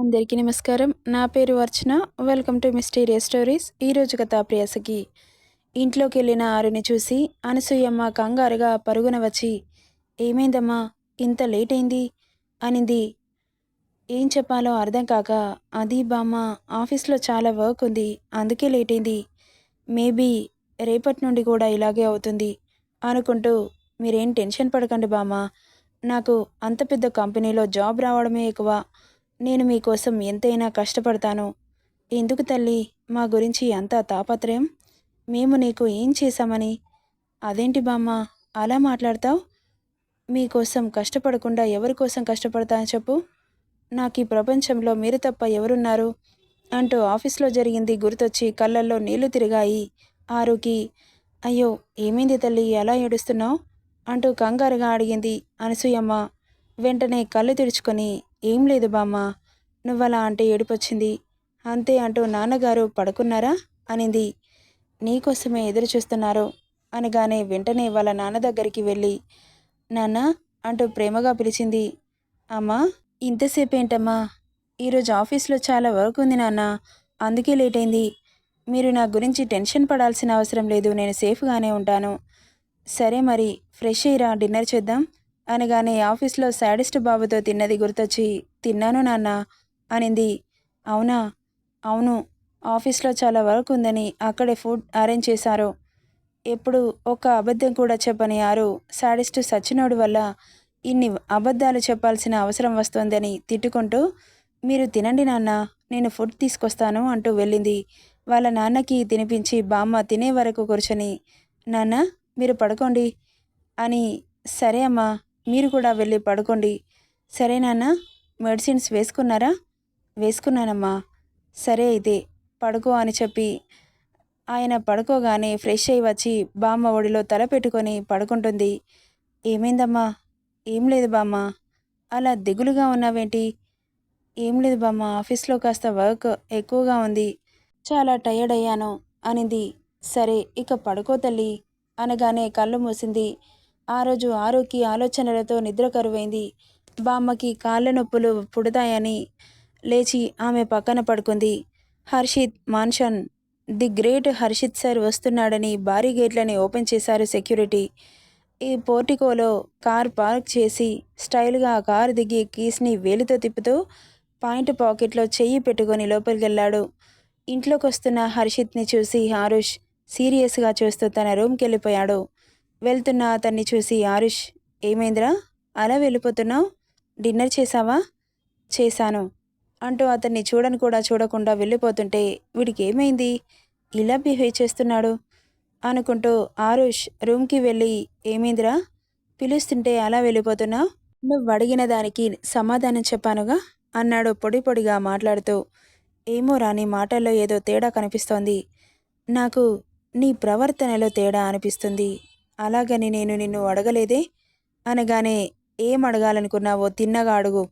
అందరికీ నమస్కారం. నా పేరు Archana. Welcome to mysterious stories. ఈరోజు కథ ప్రియసకి. ఇంట్లోకెళ్ళిన ఆరుని చూసి అనసూయమ్మ కంగారుగా పరుగున వచ్చి, "ఏమైందమ్మా? ఇంత లేట్ అయింది?" అనింది. ఏం చెప్పాలో అర్థం కాక, "అది బామ్మ, ఆఫీస్లో చాలా వర్క్ ఉంది. అందుకే లేట్ అయింది. మేబీ రేపటి నుండి కూడా ఇలాగే అవుతుంది" అనుకుంటూ, "మీరేం టెన్షన్ పడకండి బామ్మ. నాకు అంత పెద్ద కంపెనీలో జాబ్ రావడమే ఎక్కువ. నేను మీకోసం ఎంతైనా కష్టపడతాను. ఎందుకు తల్లి మా గురించి అంత తాపత్రయం? మేము నీకు ఏం చేశామని?" "అదేంటి బామ్మ అలా మాట్లాడతావు? మీకోసం కష్టపడకుండా ఎవరి కోసం కష్టపడతాను చెప్పు? నాకు ఈ ప్రపంచంలో మీరు తప్ప ఎవరున్నారు?" అంటూ ఆఫీస్లో జరిగింది గుర్తొచ్చి కళ్ళల్లో నీళ్లు తిరిగాయి ఆరుకి. "అయ్యో, ఏమైంది తల్లి ఎలా ఏడుస్తున్నావు?" అంటూ కంగారుగా అడిగింది అనసూయమ్మ. వెంటనే కళ్ళు తెరుచుకొని, "ఏం లేదు బామ్మ, నువ్వలా అంటే ఏడుపొచ్చింది. అంతే" అంటూ, "నాన్నగారు పడుకున్నారా?" అనింది. "నీకోసమే ఎదురు చూస్తున్నారు" అనగానే వెంటనే వాళ్ళ నాన్న దగ్గరికి వెళ్ళి, "నాన్న" అంటూ ప్రేమగా పిలిచింది. "అమ్మా, ఇంతసేపేంటమ్మా? ఈరోజు ఆఫీస్లో చాలా వర్క్ ఉంది నాన్న, అందుకే లేట్ అయింది. మీరు నా గురించి టెన్షన్ పడాల్సిన అవసరం లేదు, నేను సేఫ్గానే ఉంటాను. సరే మరి ఫ్రెష్ అయ్యిరా, డిన్నర్ చేద్దాం" అనగానే ఆఫీస్లో శాడిస్ట్ బాబుతో తిన్నది గుర్తొచ్చి, "తిన్నాను నాన్న" అనింది. "అవునా?" "అవును, ఆఫీస్లో చాలా వర్క్ ఉందని అక్కడే ఫుడ్ అరేంజ్ చేశారు." ఎప్పుడు ఒక్క అబద్ధం కూడా చెప్పని ఆరు శాడిస్టు సచ్చినోడు వల్ల ఇన్ని అబద్ధాలు చెప్పాల్సిన అవసరం వస్తోందని తిట్టుకుంటూ, "మీరు తినండి నాన్న, నేను ఫుడ్ తీసుకొస్తాను" అంటూ వెళ్ళింది. వాళ్ళ నాన్నకి తినిపించి బామ్మ తినే వరకు కూర్చొని, "నాన్న మీరు పడుకోండి" అని. "సరే అమ్మా, మీరు కూడా వెళ్ళి పడుకోండి." "సరే నాన్న, మెడిసిన్స్ వేసుకున్నారా?" "వేసుకున్నానమ్మా." "సరే అయితే పడుకో" అని చెప్పి ఆయన పడుకోగానే ఫ్రెష్ అయి వచ్చి బామ్మ ఒడిలో తల పెట్టుకొని పడుకుంటుంది. "ఏమైందమ్మా?" "ఏం లేదు బామ్మ, అలా దిగులుగా ఉన్నావేంటి?" "ఏం లేదు బామ్మ, ఆఫీస్లో కాస్త వర్క్ ఎక్కువగా ఉంది. చాలా టయర్డ్ అయ్యాను" అనింది. "సరే ఇక పడుకో తల్లి" అనగానే కళ్ళు మూసింది. ఆ రోజు ఆరుకి ఆలోచనలతో నిద్ర కరువైంది. బామ్మకి కాళ్ళ నొప్పులు పుడతాయని లేచి ఆమె పక్కన పడుకుంది. Harshit mansion, the great Harshit sir వస్తున్నాడని భారీ గేట్లని ఓపెన్ చేశారు సెక్యూరిటీ. ఈ పోర్టికోలో కార్ పార్క్ చేసి స్టైల్గా ఆ కారు దిగి కీస్ని వేలితో తిప్పుతూ పాయింట్ పాకెట్లో చెయ్యి పెట్టుకొని లోపలికెళ్ళాడు. ఇంట్లోకొస్తున్న హర్షిత్ని చూసి ఆరుష్ సీరియస్గా చూస్తూ తన రూమ్కి వెళ్ళిపోయాడు. వెళ్తున్న అతన్ని చూసి ఆరుష్, "ఏమైందిరా అలా వెళ్ళిపోతున్నావు? డిన్నర్ చేశావా?" "చేశాను" అంటూ అతన్ని చూడను కూడా చూడకుండా వెళ్ళిపోతుంటే, "వీడికి ఏమైంది ఇలా బిహేవ్ చేస్తున్నాడు?" అనుకుంటూ ఆరుష్ రూమ్కి వెళ్ళి, "ఏమైందిరా పిలుస్తుంటే అలా వెళ్ళిపోతున్నావు? నువ్వు అడిగిన దానికి సమాధానం చెప్పానుగా" అన్నాడు పొడి పొడిగా మాట్లాడుతూ. "ఏమో రాని మాటల్లో ఏదో తేడా కనిపిస్తోంది. నాకు నీ ప్రవర్తనలో తేడా అనిపిస్తుంది. అలాగని నేను నిన్ను అడగలేదే" అనగానే, "ఏం అడగాలనుకున్నావో తిన్నగా అడుగు.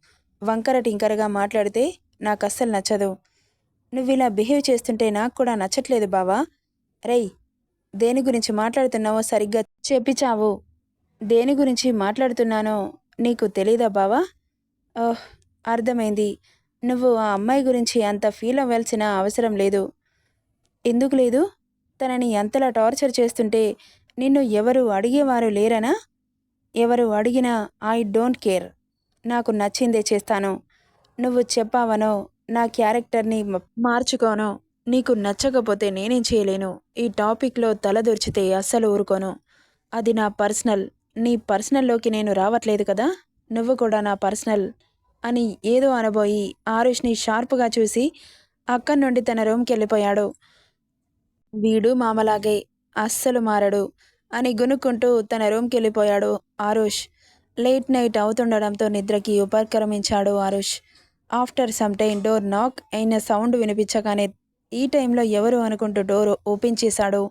వంకర టింకరగా మాట్లాడితే నాకస్సలు నచ్చదు. నువ్విలా బిహేవ్ చేస్తుంటే నాకు కూడా నచ్చట్లేదు బావా. రేయ్, దేని గురించి మాట్లాడుతున్నావో సరిగ్గా చెప్పి చావు. దేని గురించి మాట్లాడుతున్నానో నీకు తెలీదా బావా?" "ఓహ్, అర్థమైంది. నువ్వు ఆ అమ్మాయి గురించి అంత ఫీల్ అవ్వాల్సిన అవసరం లేదు." "ఎందుకు లేదు? తనని అంతలా టార్చర్ చేస్తుంటే నిన్ను ఎవరు అడిగేవారు లేరనా?" "ఎవరు అడిగినా ఐ డోంట్ కేర్. నాకు నచ్చిందే చేస్తాను. నువ్వు చెప్పావనో నా క్యారెక్టర్ని మార్చుకోనో నీకు నచ్చకపోతే నేనేం చేయలేను. ఈ టాపిక్లో తలదూర్చితే అస్సలు ఊరుకోను. అది నా పర్సనల్. నీ పర్సనల్లోకి నేను రావట్లేదు కదా. నువ్వు కూడా నా పర్సనల్" అని ఏదో అనబోయి ఆరుష్ని షార్ప్గా చూసి అక్కడి నుండి తన రూమ్కి వెళ్ళిపోయాడు. "వీడు మామలాగే, అస్సలు మారడు" అని గునుక్కుంటూ తన రూమ్కి వెళ్ళిపోయాడు ఆరుష్. లేట్ నైట్ అవుతుండడంతో నిద్రకి ఉపక్రమించాడు Aarush. After some time door knock అయిన సౌండ్ వినిపించగానే ఈ టైంలో ఎవరు అనుకుంటూ డోర్ ఓపెన్ చేశాడు.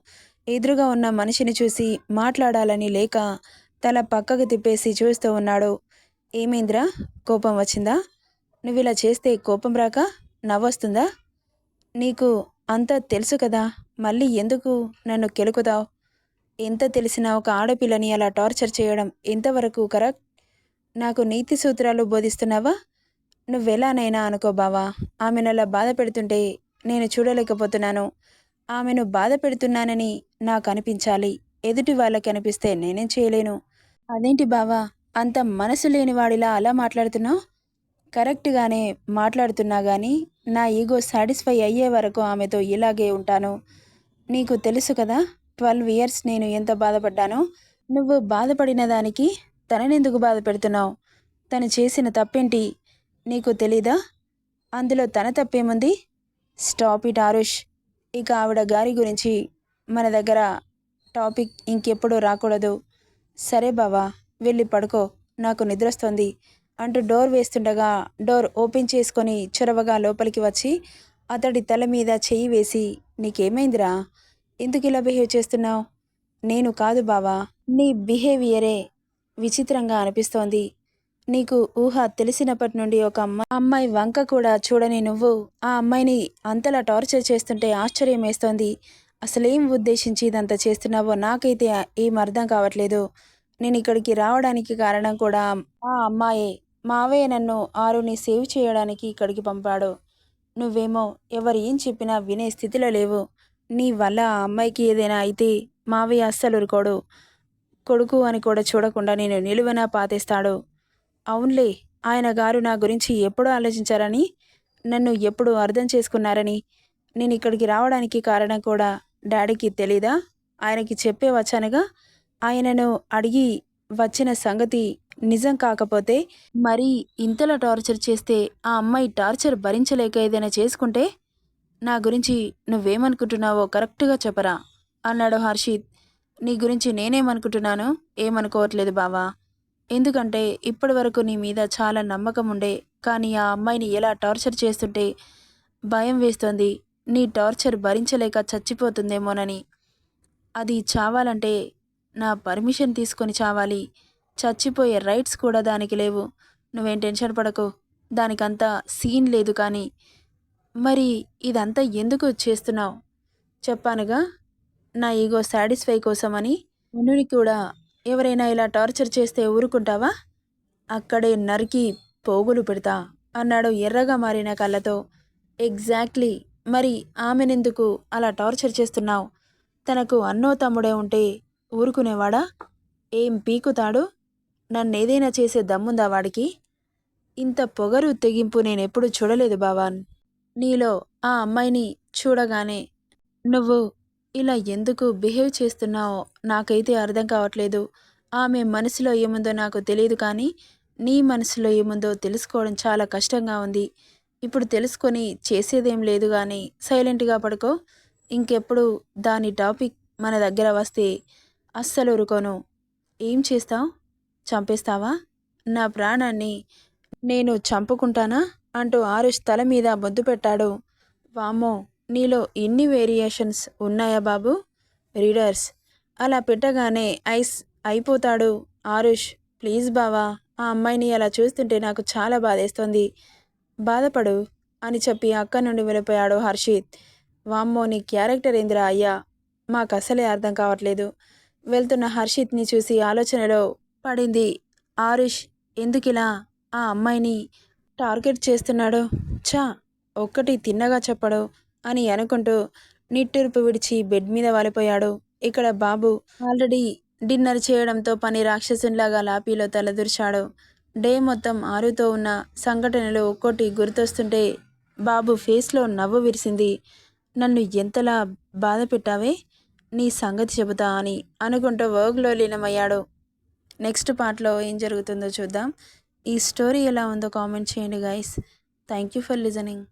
ఎదురుగా ఉన్న మనిషిని చూసి మాట్లాడాలని లేక తల పక్కకు తిప్పేసి చూస్తూ ఉన్నాడు. "ఏమైందిరా, కోపం వచ్చిందా? నువ్విలా చేస్తే కోపం రాక నవ్వొస్తుందా? నీకు అంతా తెలుసు కదా, మళ్ళీ ఎందుకు నన్ను కెలుకుతావు? ఎంత తెలిసినా ఒక ఆడపిల్లని అలా టార్చర్ చేయడం ఎంతవరకు కరెక్ట్? నాకు నీతి సూత్రాలు బోధిస్తున్నావా? నువ్వెలానైనా అనుకో బావా. ఆమెనలా బాధ పెడుతుంటే నేను చూడలేకపోతున్నాను. ఆమెను బాధ పెడుతున్నానని నాకనిపించాలి. ఎదుటి వాళ్ళకనిపిస్తే నేనేం చేయలేను. అదేంటి బావా! అంత మనసు లేనివాడిలా అలా మాట్లాడుతున్నావు? కరెక్ట్‌గానే మాట్లాడుతున్నా గానీ, నా ఇగో సాటిస్ఫై అయ్యే వరకు ఆమెతో ఇలాగే ఉంటాను. నీకు తెలుసు కదా! 12 ఇయర్స్ నేను ఎంత బాధపడ్డానో. నువ్వు బాధపడిన దానికి తననెందుకు బాధ పెడుతున్నావు? తను చేసిన తప్పేంటి నీకు తెలీదా? అందులో తన తప్పేముంది? Stop it Aarush. ఇక ఆవిడ గారి గురించి మన దగ్గర టాపిక్ ఇంకెప్పుడూ రాకూడదు. సరే బావా, వెళ్ళి పడుకో. నాకు నిద్రొస్తోంది అంటూ డోర్ వేస్తుండగా డోర్ ఓపెన్ చేసుకొని చొరవగా లోపలికి వచ్చి అతడి తల మీద చెయ్యి వేసి, నీకేమైందిరా? ఎందుకిలా బిహేవ్ చేస్తున్నావు? నేను కాదు బావా, నీ బిహేవియరే విచిత్రంగా అనిపిస్తోంది. నీకు ఊహ తెలిసినప్పటి నుండి ఒక అమ్మాయి వంక కూడా చూడని నువ్వు ఆ అమ్మాయిని అంతలా టార్చర్ చేస్తుంటే ఆశ్చర్యమేస్తోంది. అసలేం ఉద్దేశించి ఇదంతా చేస్తున్నావో నాకైతే ఏం అర్థం కావట్లేదు. నేను ఇక్కడికి రావడానికి కారణం కూడా ఆ అమ్మాయే. మావయ్య నన్ను ఆరుని సేవ్ చేయడానికి ఇక్కడికి పంపాడు. నువ్వేమో ఎవరు ఏం చెప్పినా వినే స్థితిలో లేవు. నీ వల్ల ఆ అమ్మాయికి ఏదైనా అయితే మావయ్య అస్సలు ఊరుకోడు. కొడుకు అని కూడా చూడకుండా నేను నిలువునా పాతేస్తాడు. అవునులే, ఆయన గారు నా గురించి ఎప్పుడూ ఆలోచించారని, నన్ను ఎప్పుడు అర్థం చేసుకున్నారని, నేను ఇక్కడికి రావడానికి కారణం కూడా డాడీకి తెలీదా? ఆయనకి చెప్పే వచ్చానుగా. ఆయనను అడిగి వచ్చిన సంగతి నిజం కాకపోతే మరీ ఇంతలా టార్చర్ చేస్తే ఆ అమ్మాయి టార్చర్ భరించలేక ఏదైనా చేసుకుంటే నా గురించి నువ్వేమనుకుంటున్నావో కరెక్ట్‌గా చెప్పరా? అన్నాడు హర్షిత్. నీ గురించి నేనేమనుకుంటున్నాను? ఏమనుకోవట్లేదు బావా. ఎందుకంటే ఇప్పటివరకు నీ మీద చాలా నమ్మకం ఉండే. కానీ ఆ అమ్మాయిని ఎలా టార్చర్ చేస్తుంటే భయం వేస్తోంది. నీ టార్చర్ భరించలేక చచ్చిపోతుందేమోనని. అది చావాలంటే నా పర్మిషన్ తీసుకొని చావాలి. చచ్చిపోయే రైట్స్ కూడా దానికి లేవు. నువ్వేం టెన్షన్ పడకు. దానికంత సీన్ లేదు కానీ. మరి ఇదంతా ఎందుకు చేస్తున్నావు? చెప్పానుగా, నా ఈగో సాటిస్ఫై కోసమని. మునుని కూడా ఎవరైనా ఇలా టార్చర్ చేస్తే ఊరుకుంటావా? అక్కడే నరికి పోగులు పెడతా అన్నాడు ఎర్రగా మారిన కళ్ళతో. ఎగ్జాక్ట్లీ. మరి ఆమెనెందుకు అలా టార్చర్ చేస్తున్నావు? తనకు అన్నో తమ్ముడే ఉంటే ఊరుకునేవాడా? ఏం పీకుతాడు? నన్నేదైనా చేసే దమ్ముందా వాడికి? ఇంత పొగరు తెగింపు నేనెప్పుడు చూడలేదు బావాన్. నీలో ఆ అమ్మాయిని చూడగానే నువ్వు ఇలా ఎందుకు బిహేవ్ చేస్తున్నావో నాకైతే అర్థం కావట్లేదు. ఆమె మనసులో ఏముందో నాకు తెలియదు కానీ, నీ మనసులో ఏముందో తెలుసుకోవడం చాలా కష్టంగా ఉంది. ఇప్పుడు తెలుసుకొని చేసేదేం లేదు గానీ సైలెంట్‌గా పడుకో. ఇంకెప్పుడు దాని టాపిక్ మన దగ్గర వస్తే అస్సలు ఊరుకోను. ఏం చేస్తావు? చంపేస్తావా? నా ప్రాణాన్ని నేను చంపుకుంటానా? అంటూ ఆరుష్ తల మీద ముద్దు పెట్టాడు. వామ్మో! నీలో ఇన్ని వేరియేషన్స్ ఉన్నాయా బాబూ? రీడర్స్ అలా పెట్టగానే ఐస్ అయిపోతాడు ఆరుష్. ప్లీజ్ బావా, ఆ అమ్మాయిని అలా చూస్తుంటే నాకు చాలా బాధేస్తోంది. బాధపడు అని చెప్పి అక్కడి నుండి వెళ్ళిపోయాడు హర్షిత్. వామ్మో! నీ క్యారెక్టర్ ఏందిరా అయ్యా? మాకసలే అర్థం కావట్లేదు. వెళ్తున్న హర్షిత్‌ని చూసి ఆలోచనలో పడింది ఆరుష్. ఎందుకిలా ఆ అమ్మాయిని టార్గెట్ చేస్తున్నాడు? ఛ! ఒక్కటి తిన్నగా చెప్పడు అని అనుకుంటూ నిట్టూర్పు విడిచి బెడ్ మీద వాలిపోయాడు. ఇక్కడ బాబు ఆల్రెడీ డిన్నర్ చేయడంతో పని రాక్షసునిలాగా లాపీలో తలదూర్చాడు. డే మొత్తం ఆరుతో ఉన్న సంఘటనలు ఒక్కోటి గుర్తొస్తుంటే బాబు ఫేస్లో నవ్వు విరిసింది. నన్ను ఎంతలా బాధ పెట్టావే, నీ సంగతి చెబుతా అని అనుకుంటూ వర్క్లో లీనమయ్యాడు. నెక్స్ట్ పార్ట్లో ఏం జరుగుతుందో చూద్దాం. ఈ స్టోరీ ఎలా ఉందో కామెంట్ చేయండి guys. Thank you for listening.